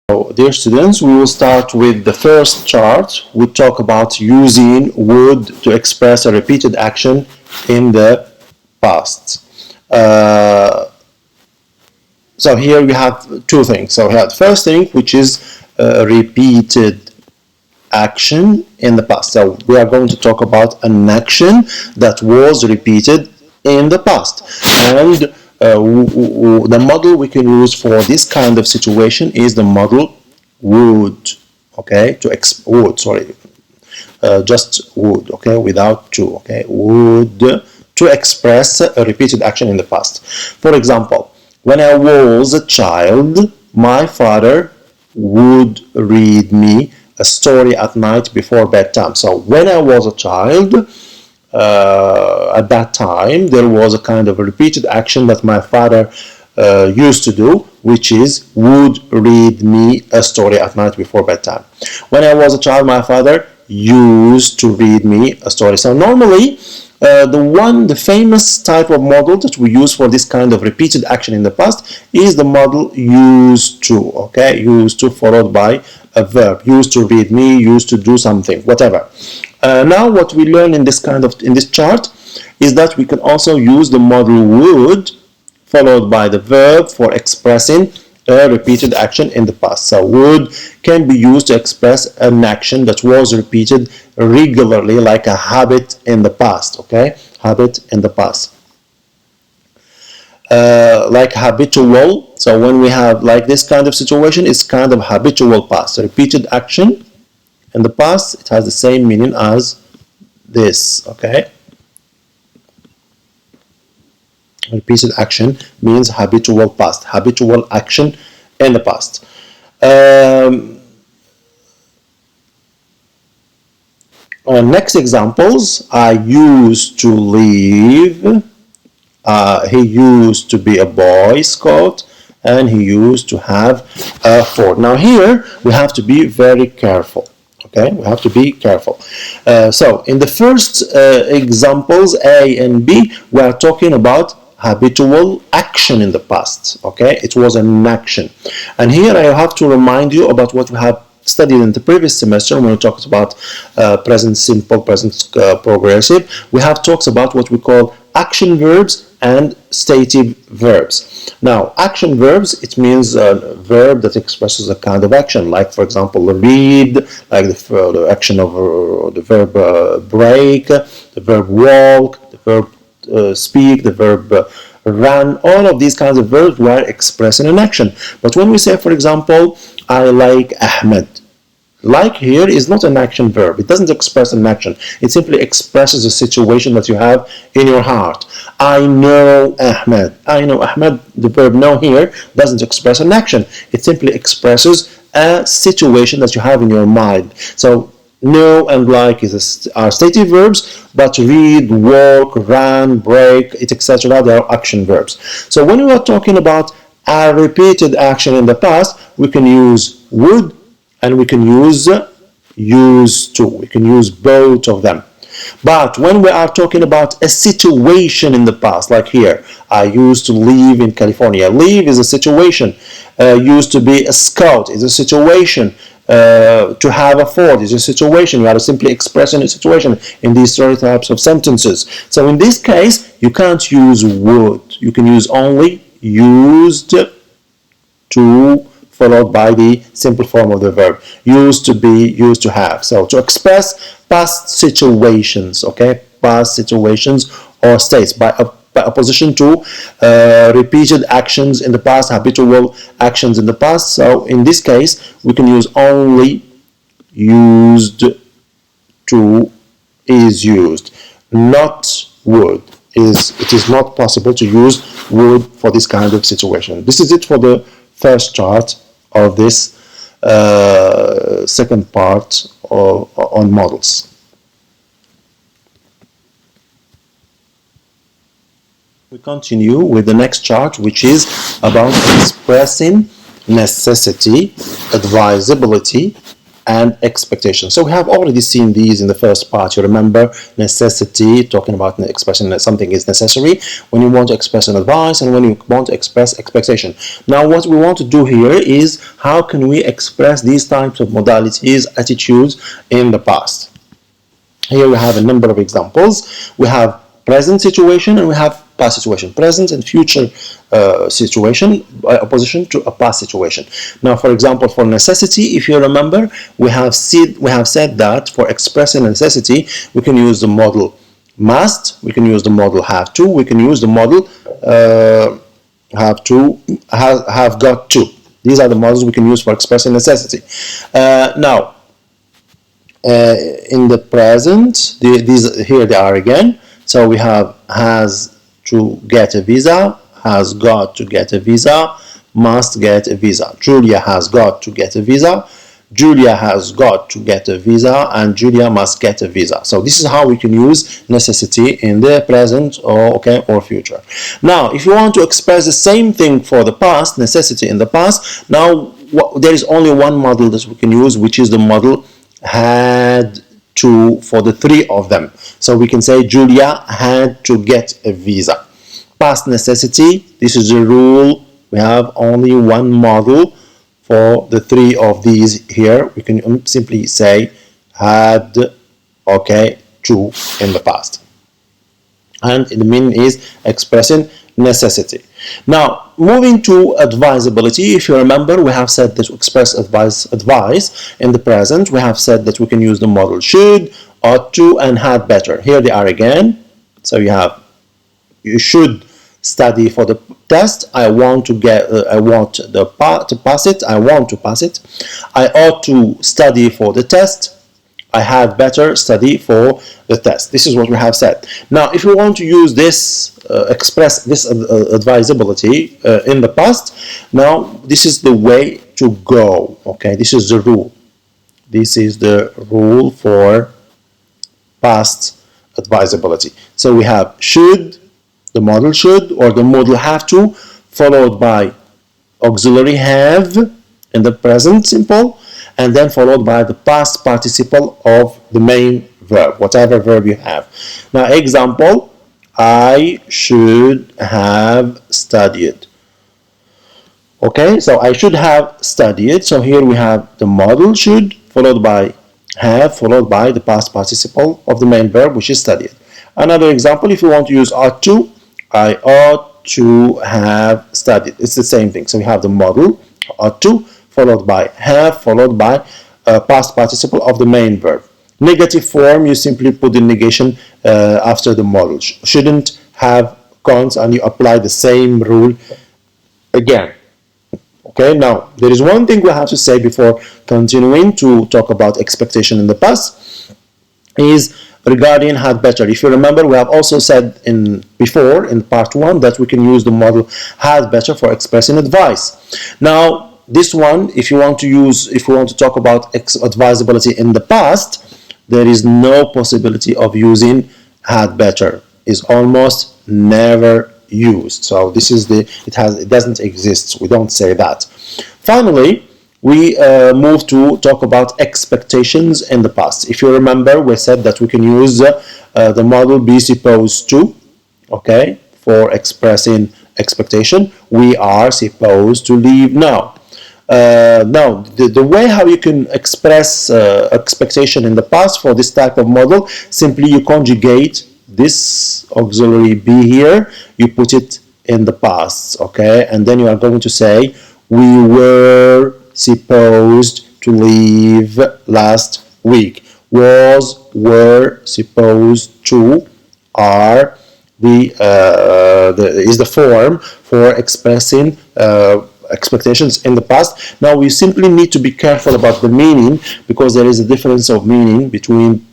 So, dear students, we will start with the first chart. We talk about using would to express a repeated action in the past. So here we have two things. So we have the first thing, which is repeated action in the past. So we are going to talk about an action that was repeated in the past. And the model we can use for this kind of situation is the model would. Okay, just would. Okay, without to. Okay, would to express a repeated action in the past. For example, when I was a child, my father would read me a story at night before bedtime. So when I was a child, at that time, there was a kind of a repeated action that my father used to do, which is would read me a story at night before bedtime. When I was a child, my father used to read me a story. So normally, the famous type of model that we use for this kind of repeated action in the past is the model used to. Okay, used to followed by a verb. Used to read me, used to do something, whatever. Now what we learn in this chart is that we can also use the model would followed by the verb for expressing a repeated action in the past. So would can be used to express an action that was repeated regularly, like a habit in the past. Okay, habit in the past. Like habitual. So when we have like this kind of situation, it's kind of habitual past. Repeated action in the past, it has the same meaning as this. Okay. Repeated action means habitual past, habitual action in the past. Next examples, I used to live, he used to be a Boy Scout, and he used to have a fort. Now here we have to be very careful. Okay, we have to be careful. So in the first examples A and B, we are talking about habitual action in the past. Okay, it was an action. And here I have to remind you about what we have studied in the previous semester when we talked about present simple, present progressive. We have talked about what we call action verbs and stative verbs. Now, action verbs, it means a verb that expresses a kind of action, like, for example, read, like the action of the verb break, the verb walk, the verb speak, the verb run. All of these kinds of verbs were expressing an action. But when we say, for example, I like Ahmed, like here is not an action verb. It doesn't express an action. It simply expresses a situation that you have in your heart. I know Ahmed. I know Ahmed. The verb know here doesn't express an action. It simply expresses a situation that you have in your mind. So know and like are stative verbs, but read, walk, run, break, etc. They are action verbs. So when we are talking about a repeated action in the past, we can use would and we can use used to. We can use both of them. But when we are talking about a situation in the past, like here, I used to live in California. Live is a situation. Used to be a scout is a situation. To have a fort is a situation. You are simply expressing a situation in these three types of sentences. So in this case, you can't use would. You can use only used to followed by the simple form of the verb. Used to be, used to have. So to express past situations, okay, past situations or states by opposition to repeated actions in the past, habitual actions in the past. So in this case, we can use only used to is used, not would. It is not possible to use would for this kind of situation. This is it for the first chart of this second part on models. We continue with the next chart, which is about expressing necessity, advisability, and expectation. So we have already seen these in the first part. You remember necessity, talking about expressing that something is necessary, when you want to express an advice, and when you want to express expectation. Now what we want to do here is how can we express these types of modalities, attitudes in the past. Here we have a number of examples. We have present situation and we have past situation, present and future situation, opposition to a past situation. Now, for example, for necessity, if you remember, we have said that for expressing necessity, we can use the model must, we can use the model have to, we can use the model have to, have got to. These are the models we can use for expressing necessity. Now, in the present, these here they are again. So we have has to get a visa, has got to get a visa, must get a visa. Julia has got to get a visa, Julia has got to get a visa, and Julia must get a visa. So this is how we can use necessity in the present or future. Now, if you want to express the same thing for the past, necessity in the past, now there is only one model that we can use, which is the model had to for the three of them. So we can say Julia had to get a visa. Past necessity, this is the rule. We have only one model for the three of these here. We can simply say had to in the past. And the meaning is expressing necessity. Now, moving to advisability, if you remember, we have said that to express advice in the present, we have said that we can use the model should, ought to, and had better. Here they are again. So you should study for the test. I want to pass it. I want to pass it. I ought to study for the test. I had better study for the test. This is what we have said. Now, if we want to use this, express this advisability in the past, now this is the way to go. Okay, this is the rule. This is the rule for past advisability. So we have should, the model should, or the model have to, followed by auxiliary have in the present simple, and then followed by the past participle of the main verb, whatever verb you have. Now, example, I should have studied. Okay, so I should have studied. So here we have the model should, followed by have, followed by the past participle of the main verb, which is studied. Another example, if you want to use ought to, I ought to have studied. It's the same thing. So we have the model, ought to, followed by have, followed by past participle of the main verb. Negative form, you simply put the negation after the model. Shouldn't, have, can't, and you apply the same rule again. Okay, now there is one thing we have to say before continuing to talk about expectation in the past is regarding had better. If you remember, we have also said before in part 1 that we can use the model had better for expressing advice. Now, this one, if you want to talk about advisability in the past, there is no possibility of using had better. It's almost never used. So this is it doesn't exist. We don't say that. Finally, we move to talk about expectations in the past. If you remember, we said that we can use the model be supposed to, okay, for expressing expectation. We are supposed to leave now. Now, the way how you can express expectation in the past for this type of model, simply you conjugate this auxiliary be here, you put it in the past, okay, and then you are going to say we were supposed to leave last week. Was, were, supposed to, are is the form for expressing expectations in the past. Now we simply need to be careful about the meaning, because there is a difference of meaning between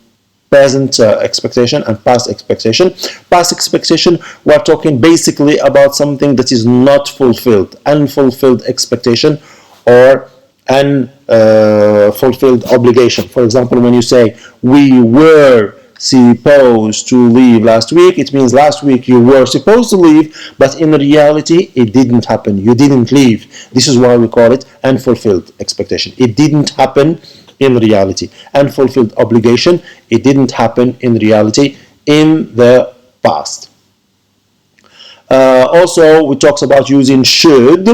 present expectation and past expectation. Past expectation, we're talking basically about something that is not fulfilled, unfulfilled expectation or unfulfilled obligation. For example, when you say we were supposed to leave last week, it means last week you were supposed to leave, but in reality it didn't happen. You didn't leave. This is why we call it unfulfilled expectation. It didn't happen. in reality, and fulfilled obligation, it didn't happen in reality in the past. Also, we talked about using should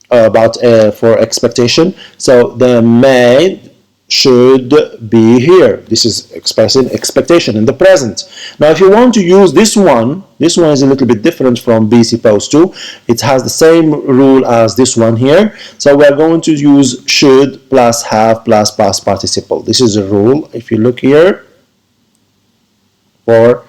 for expectation. So the may should be here. This is expressing expectation in the present. Now, if you want to use this one is a little bit different from be supposed to. It has the same rule as this one here. So we're going to use should plus have plus past participle. This is a rule. If you look here for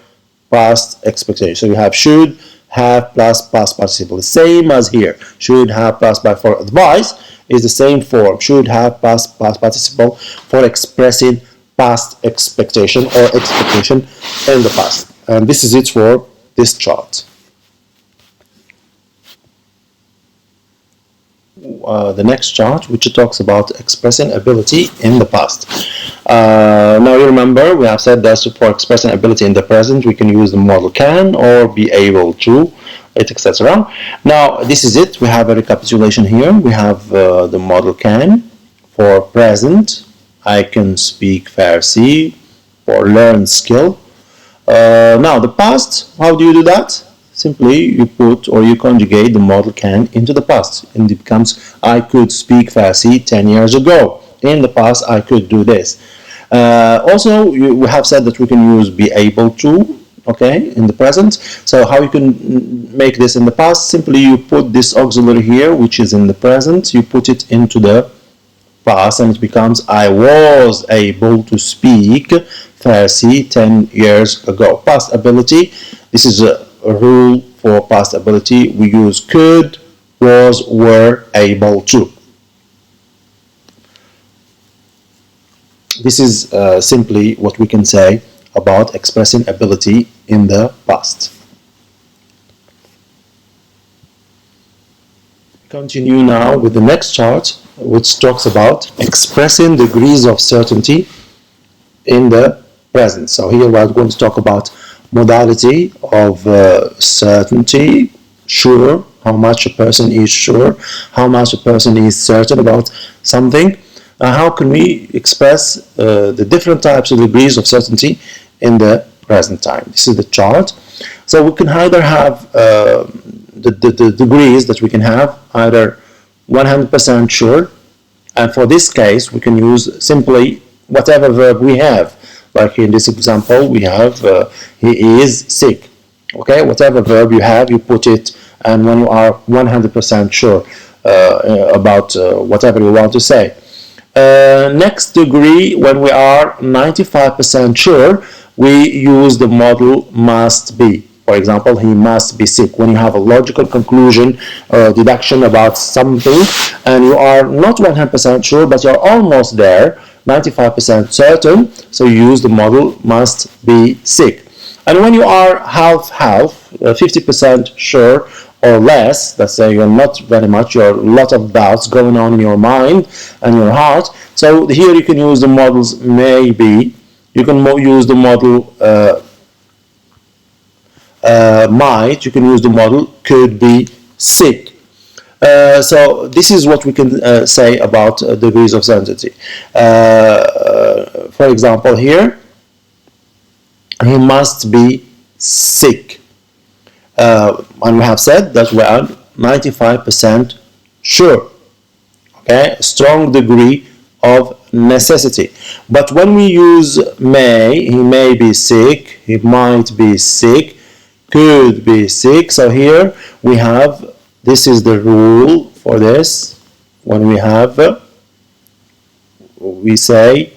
past expectation, so you have should, have plus past participle, the same as here. Should, have plus by for advice is the same form. Should, have past participle for expressing past expectation or expectation in the past. And this is it for this chart. The next chart, which talks about expressing ability in the past. Now you remember we have said that for expressing ability in the present we can use the modal can or be able to, etc. Now this is it. We have a recapitulation here. We have the modal can for present. I can speak Farsi, or learn skill. Now the past, how do you do that? Simply you put or you conjugate the modal can into the past, and it becomes I could speak Farsi 10 years ago. In the past I could do this. Also we have said that we can use be able to, okay, in the present. So how you can make this in the past? Simply you put this auxiliary here, which is in the present, you put it into the past, and it becomes I was able to speak Farsi 10 years ago. Past ability, this is a rule for past ability. We use could, was, were, able to. This is simply what we can say about expressing ability in the past. Continue now with the next chart, which talks about expressing degrees of certainty in the present. So here we are going to talk about modality of certainty, sure, how much a person is sure, how much a person is certain about something. How can we express the different types of degrees of certainty in the present time? This is the chart. So we can either have the degrees that we can have, either 100% sure, and for this case we can use simply whatever verb we have. Like in this example we have he is sick. Okay, whatever verb you have, you put it, and when you are 100% sure about whatever you want to say. Next degree, when we are 95% sure, we use the modal must be. For example, he must be sick. When you have a logical conclusion or deduction about something and you are not 100% sure but you're almost there, 95% certain, so you use the modal must be sick. And when you are half-half, 50% sure or less, let's say you're not very much, you're a lot of doubts going on in your mind and your heart, so here you can use the modals may be, you can use the modal might, you can use the modal could be sick. So this is what we can say about degrees of certainty. For example, here, he must be sick. And we have said that we are 95% sure. Okay, strong degree of necessity. But when we use may, he may be sick, he might be sick, could be sick. So here we have, this is the rule for this. When we have, we say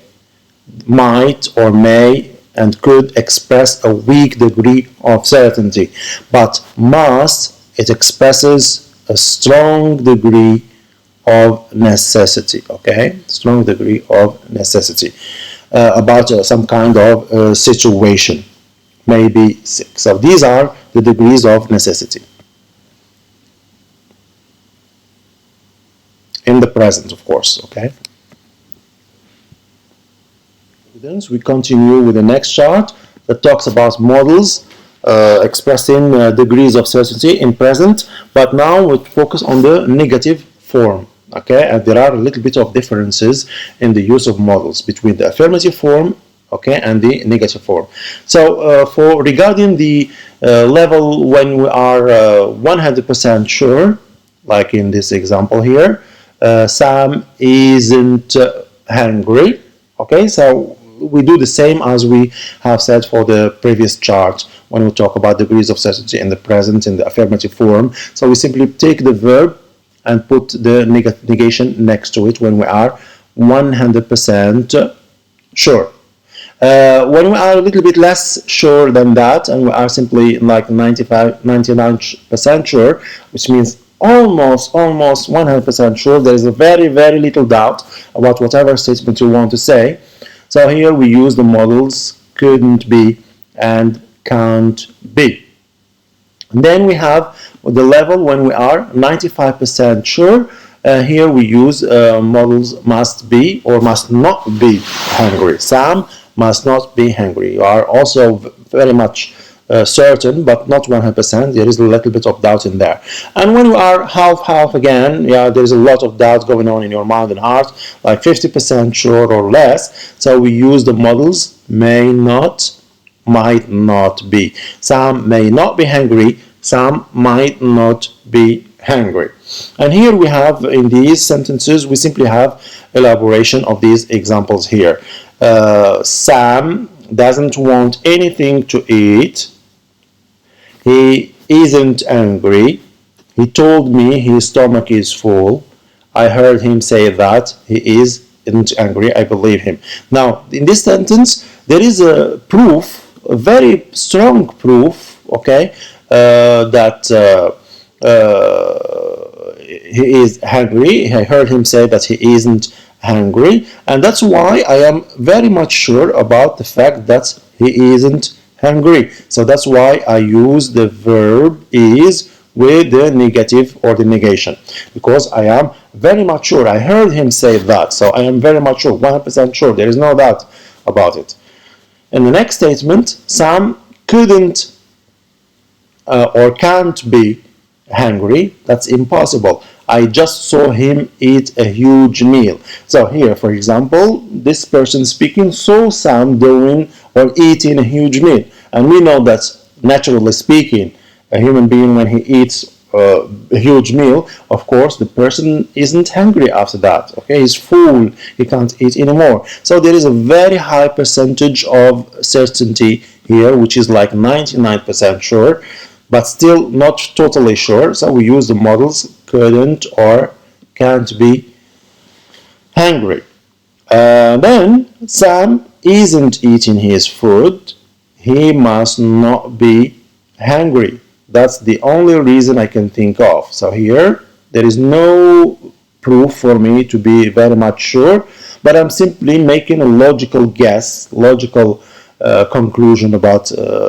might or may and could express a weak degree of certainty. But must, it expresses a strong degree of necessity. Okay, strong degree of necessity about some kind of situation. Maybe sick. So these are the degrees of necessity in the present, of course. Okay. We continue with the next chart that talks about models expressing degrees of certainty in present, but now we focus on the negative form. Okay, and there are a little bit of differences in the use of models between the affirmative form, okay, and the negative form. So for regarding the level when we are 100% sure, like in this example here, Sam isn't hungry. Okay, so we do the same as we have said for the previous chart when we talk about degrees of certainty in the present in the affirmative form. So we simply take the verb and put the negation next to it when we are 100% sure. When we are a little bit less sure than that, and we are simply like 95, 99% sure, which means almost 100% sure, there is a very little doubt about whatever statement you want to say. So here we use the models couldn't be and can't be. And then we have the level when we are 95% sure. Here we use models must be or must not be hungry. Sam must not be hungry. You are also very much certain, but not 100%. There is a little bit of doubt in there. And when you are half again, yeah, there is a lot of doubt going on in your mind and heart, like 50% sure or less. So we use the models may not, might not be. Sam may not be hungry. Sam might not be hungry. And here we have in these sentences, we simply have elaboration of these examples here. Sam doesn't want anything to eat. He isn't angry. He told me his stomach is full. I heard him say that he isn't angry. I believe him. Now, in this sentence, there is a proof, a very strong proof, okay, that he is hungry. I heard him say that he isn't hungry, and that's why I am very much sure about the fact that he isn't hungry. So that's why I use the verb is with the negative or the negation, because I am very much sure. I heard him say that, so I am very much sure, 100% sure. There is no doubt about it. In the next statement, Sam couldn't or can't be hungry. That's impossible. I just saw him eat a huge meal. So here, for example, this person speaking saw Sam doing or eating a huge meal. And we know that, naturally speaking, a human being, when he eats a huge meal, of course, the person isn't hungry after that. Okay, he's full. He can't eat anymore. So there is a very high percentage of certainty here, which is like 99% sure, but still not totally sure. So we use the models couldn't or can't be hungry. Then Sam isn't eating his food. He must not be hungry. That's the only reason I can think of. So here there is no proof for me to be very much sure, but I'm simply making a logical guess, logical conclusion about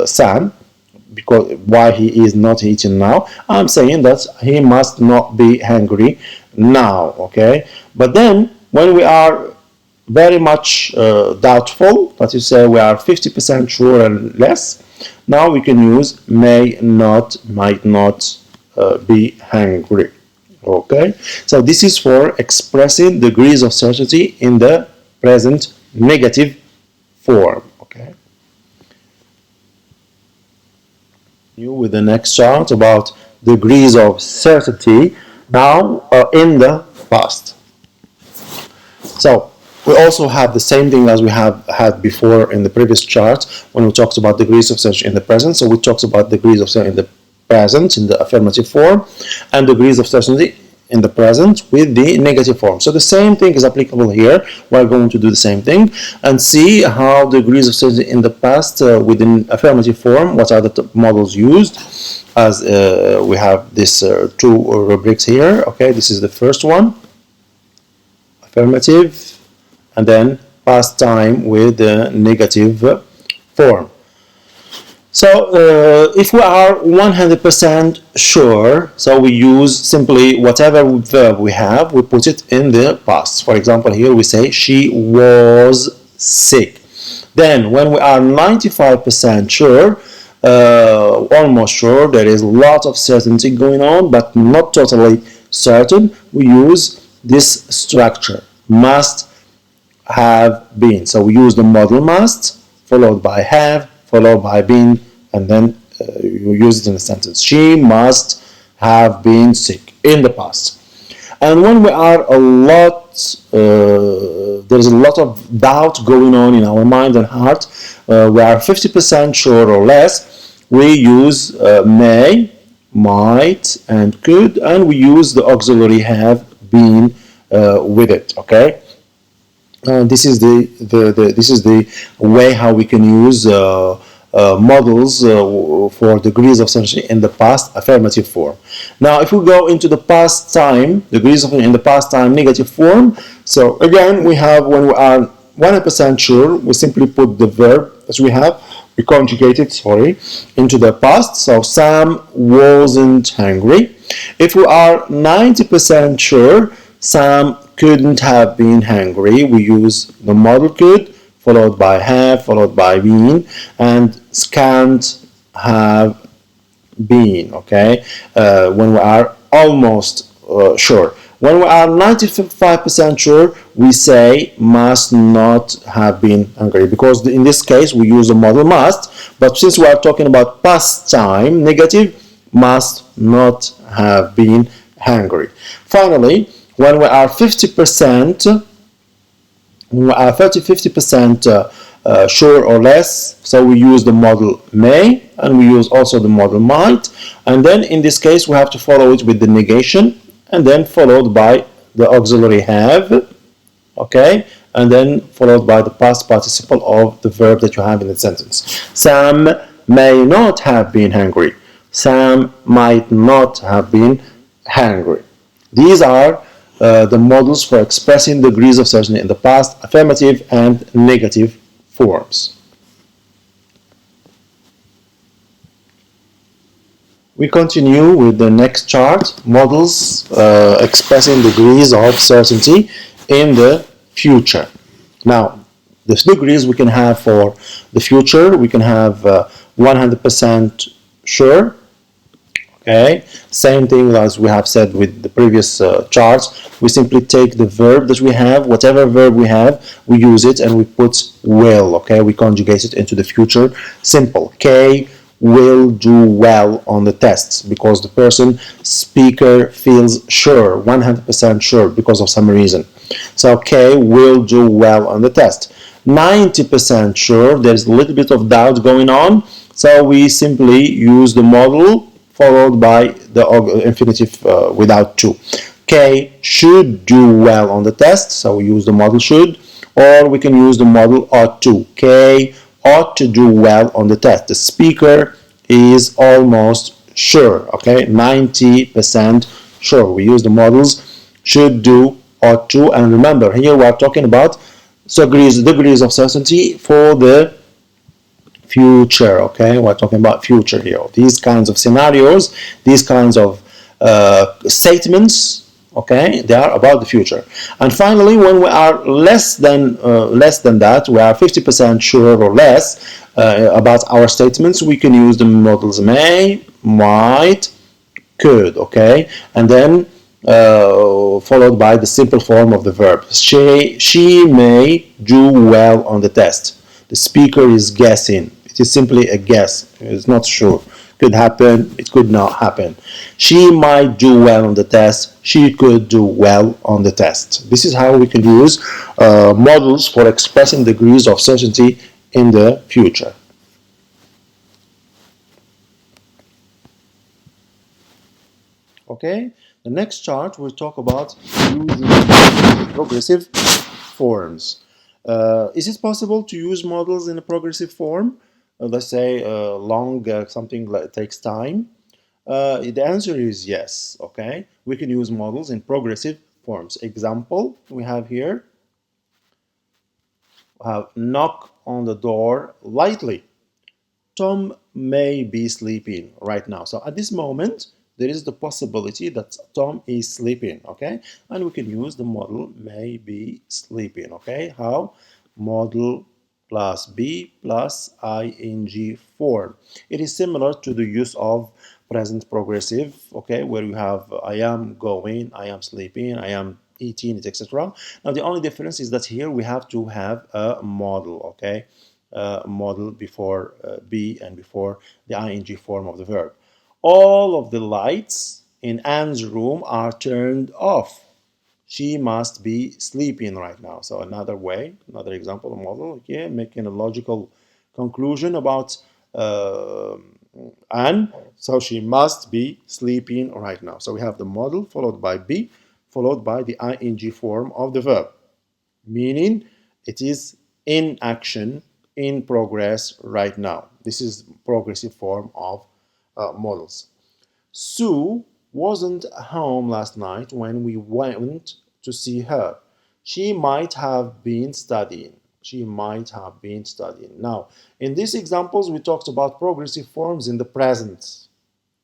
Sam, because why he is not eating now. I'm saying that he must not be hungry now, okay? But then when we are very much doubtful, that is, say we are 50% sure and less, now we can use may not, might not be hungry. Okay, so this is for expressing degrees of certainty in the present negative form. Okay, with the next chart about degrees of certainty now in the past. So we also have the same thing as we have had before in the previous chart when we talked about degrees of certainty in the present. So we talked about degrees of certainty in the present in the affirmative form and degrees of certainty in the present with the negative form. So the same thing is applicable here. We're going to do the same thing and see how degrees of certainty in the past within affirmative form, what are the models used, as we have these two rubrics here. Okay, this is the first one, affirmative, and then past time with the negative form. So if we are 100% sure, so we use simply whatever verb we have, we put it in the past. For example, here we say she was sick. Then when we are 95% sure, almost sure, there is a lot of certainty going on, but not totally certain, we use this structure, must have been. So we use the modal must, followed by have, followed by been, and then you use it in a sentence. She must have been sick in the past. And when we are there is a lot of doubt going on in our mind and heart, we are 50% sure or less, we use may, might, and could, and we use the auxiliary have been with it, okay? This is the way how we can use models for degrees of certainty in the past affirmative form. Now, if we go into the past time, degrees of in the past time negative form. So again, we have when we are 100% sure, we simply put the verb as we have. We conjugate it, into the past. So Sam wasn't hungry. If we are 90% sure, Sam couldn't have been hungry. We use the modal could, followed by have, followed by been, and can't have been, okay? When we are almost sure. When we are 95% sure, we say must not have been hungry, because in this case we use the modal must, but since we are talking about past time, negative, must not have been hungry. Finally, when we are 50%, when we are 50% sure or less, so we use the modal may, and we use also the modal might, and then in this case we have to follow it with the negation, and then followed by the auxiliary have, okay, and then followed by the past participle of the verb that you have in the sentence. Sam may not have been hungry. Sam might not have been hungry. These are the models for expressing degrees of certainty in the past affirmative and negative forms. We continue with the next chart, models expressing degrees of certainty in the future. Now, the degrees we can have for the future, we can have 100% sure, okay? Same thing as we have said with the previous charts. We simply take the verb that we have, whatever verb we have, we use it and we put will, okay? We conjugate it into the future simple. K will do well on the tests because the person, speaker, feels sure, 100% sure because of some reason. So K will do well on the test. 90% sure, there's a little bit of doubt going on, so we simply use the model followed by the infinitive without to. K should do well on the test, so we use the model should, or we can use the model ought to. K ought to do well on the test. The speaker is almost sure, okay, 90% sure. We use the models should do, ought to, and remember here we are talking about degrees of certainty for the future, okay? We're talking about future here. These kinds of scenarios, these kinds of statements, okay, they are about the future. And finally, when we are less than that, we are 50% sure or less about our statements, we can use the models may, might, could, okay, and then followed by the simple form of the verb. She may do well on the test. The speaker is guessing. It is simply a guess. It's not sure. Could happen, it could not happen. She might do well on the test. She could do well on the test. This is how we can use models for expressing degrees of certainty in the future. Okay, the next chart we'll talk about using progressive forms. Is it possible to use models in a progressive form? Let's say long, something that takes time. The answer is yes, okay? We can use models in progressive forms. Example we have here. We have knock on the door lightly. Tom may be sleeping right now. So at this moment, there is the possibility that Tom is sleeping, okay? And we can use the model may be sleeping, okay? How? Model plus be plus ing form. It is similar to the use of present progressive, okay? Where you have I am going, I am sleeping, I am 18, etc. Now the only difference is that here we have to have a model, okay? A model before be and before the ing form of the verb. All of the lights in Anne's room are turned off. She must be sleeping right now. So another way, another example, a model, okay, making a logical conclusion about Anne. So she must be sleeping right now. So we have the model followed by be, followed by the ing form of the verb, meaning it is in action, in progress right now. This is progressive form of models. Sue wasn't home last night when we went to see her. She might have been studying. She might have been studying. Now, in these examples, we talked about progressive forms in the present.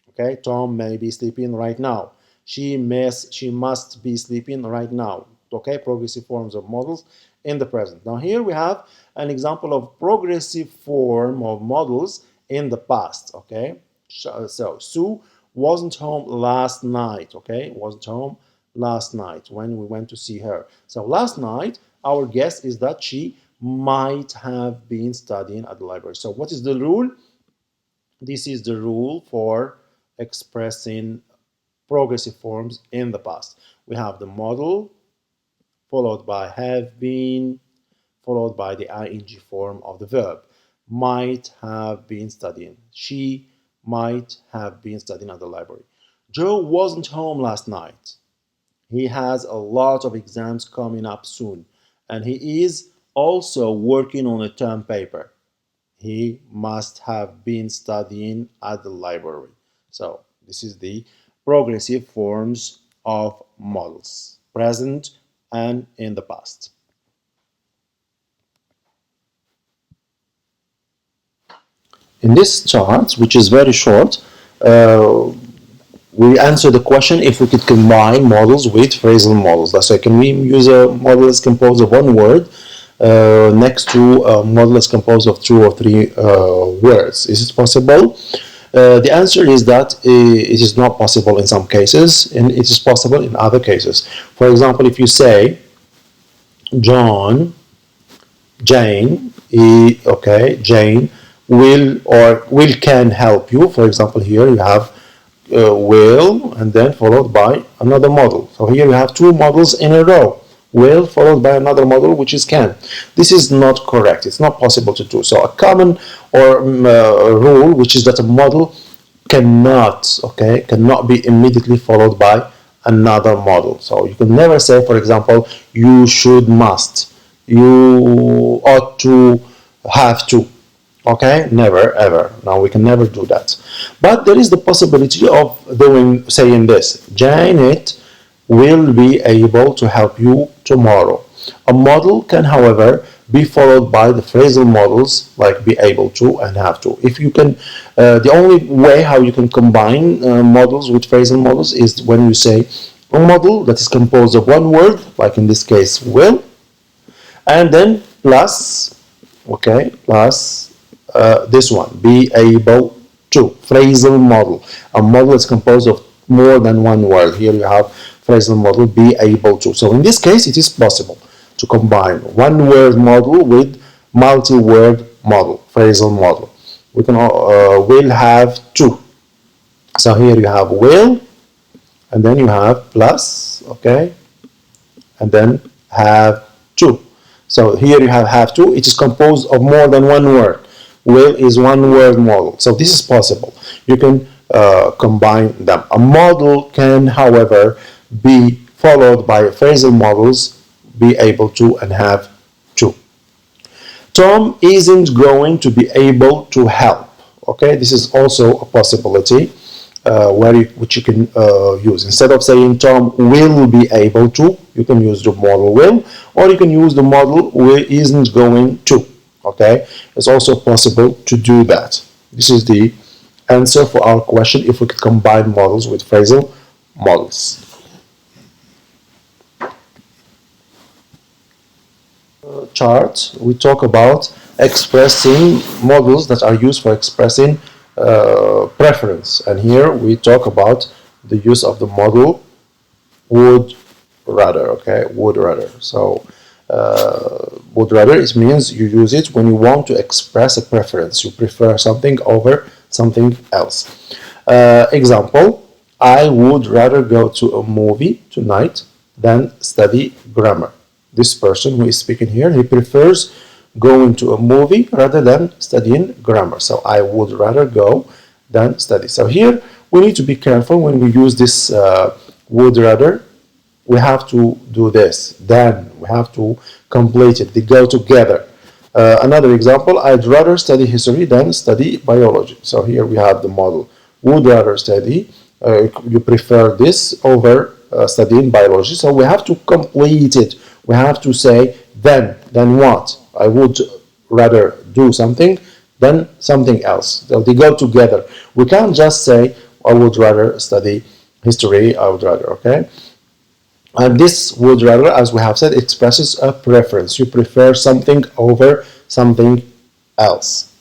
Okay, Tom may be sleeping right now. She must be sleeping right now. Okay, progressive forms of models in the present. Now here we have an example of progressive form of models in the past. Okay, so Sue wasn't home last night. Okay, wasn't home last night when we went to see her. So last night, our guess is that she might have been studying at the library. So what is the rule? This is the rule for expressing progressive forms in the past. We have the model followed by have been, followed by the ing form of the verb. Might have been studying. She might have been studying at the library. Joe wasn't home last night. He has a lot of exams coming up soon, and he is also working on a term paper. He must have been studying at the library. So this is the progressive forms of models, present and in the past. In this chart, which is very short, we answer the question if we could combine models with phrasal models. That's why can we use a model that's composed of one word next to a model that's composed of 2 or 3 words? Is it possible? The answer is that it is not possible in some cases, and it is possible in other cases. For example, if you say John, Jane, okay, Jane will can help you. For example, here you have will and then followed by another model. So here you have 2 models in a row. Will followed by another model, which is can. This is not correct. It's not possible to do. So a common or rule, which is that a model cannot be immediately followed by another model. So you can never say, for example, you should, must, you ought to, have to. Okay, never ever. Now we can never do that. But there is the possibility of saying this: Janet will be able to help you tomorrow. A model can, however, be followed by the phrasal models like be able to and have to. If you can, the only way how you can combine models with phrasal models is when you say a model that is composed of one word, like in this case will, and then plus, okay, plus this one, be able to, phrasal model. A model is composed of more than one word. Here you have phrasal model, be able to. So in this case, it is possible to combine one word model with multi-word model, phrasal model. We can will have to. So here you have will, and then you have plus, okay, and then have to. So here you have to. It is composed of more than one word. Will is one word model. So this is possible. You can combine them. A model can, however, be followed by phrasal models, be able to and have to. Tom isn't going to be able to help. Okay, this is also a possibility which you can use. Instead of saying Tom will be able to, you can use the model will, or you can use the model isn't going to. Okay, it's also possible to do that. This is the answer for our question if we could combine models with phrasal models. Chart, we talk about expressing models that are used for expressing preference, and here we talk about the use of the model would, rather, okay, would rather. So would rather, it means you use it when you want to express a preference. You prefer something over something else. Example, I would rather go to a movie tonight than study grammar. This person who is speaking here, he prefers going to a movie rather than studying grammar. So I would rather go than study. So here we need to be careful when we use this would rather. We have to do this, then we have to complete it. They go together. Another example, I'd rather study history than study biology. So here we have the model. Would rather study, you prefer this over studying biology. So we have to complete it. We have to say then what? I would rather do something than something else. So they go together. We can't just say I would rather study history, I would rather, okay? And this would rather, as we have said, expresses a preference. You prefer something over something else.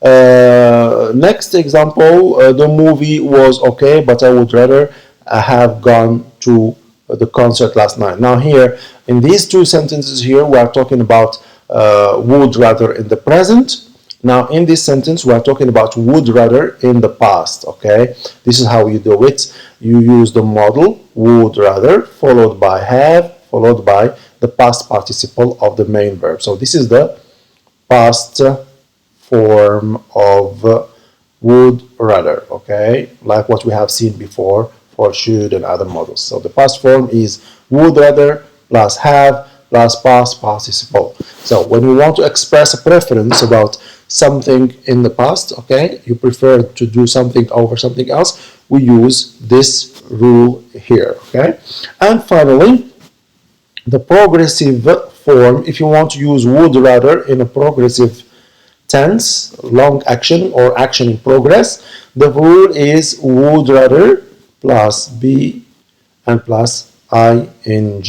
Next example, the movie was okay, but I would rather have gone to the concert last night. Now here, in these two sentences here, we are talking about would rather in the present. Now in this sentence, we are talking about would rather in the past, okay? This is how you do it. You use the model would rather, followed by have, followed by the past participle of the main verb. So this is the past form of would rather, okay? Like what we have seen before for should and other models. So the past form is would rather plus have plus past participle. So when we want to express a preference about something in the past, okay, you prefer to do something over something else, we use this rule here, okay? And finally, the progressive form, if you want to use would rather in a progressive tense, long action or action in progress, the rule is would rather plus be and plus ing.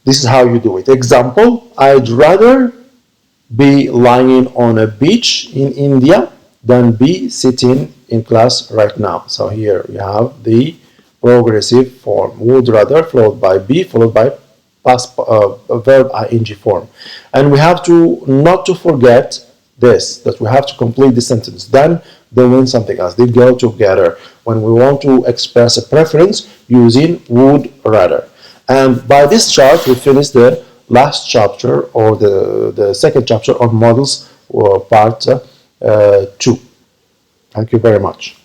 This is how you do it. Example, I'd rather be lying on a beach in India than be sitting in class right now. So here we have the progressive form, would rather, followed by be, followed by past verb ing form. And we have to not to forget this, that we have to complete the sentence. Then they mean something else. They go together when we want to express a preference using would rather. And by this chart, we finish the last chapter or the second chapter on models or part 2. Thank you very much.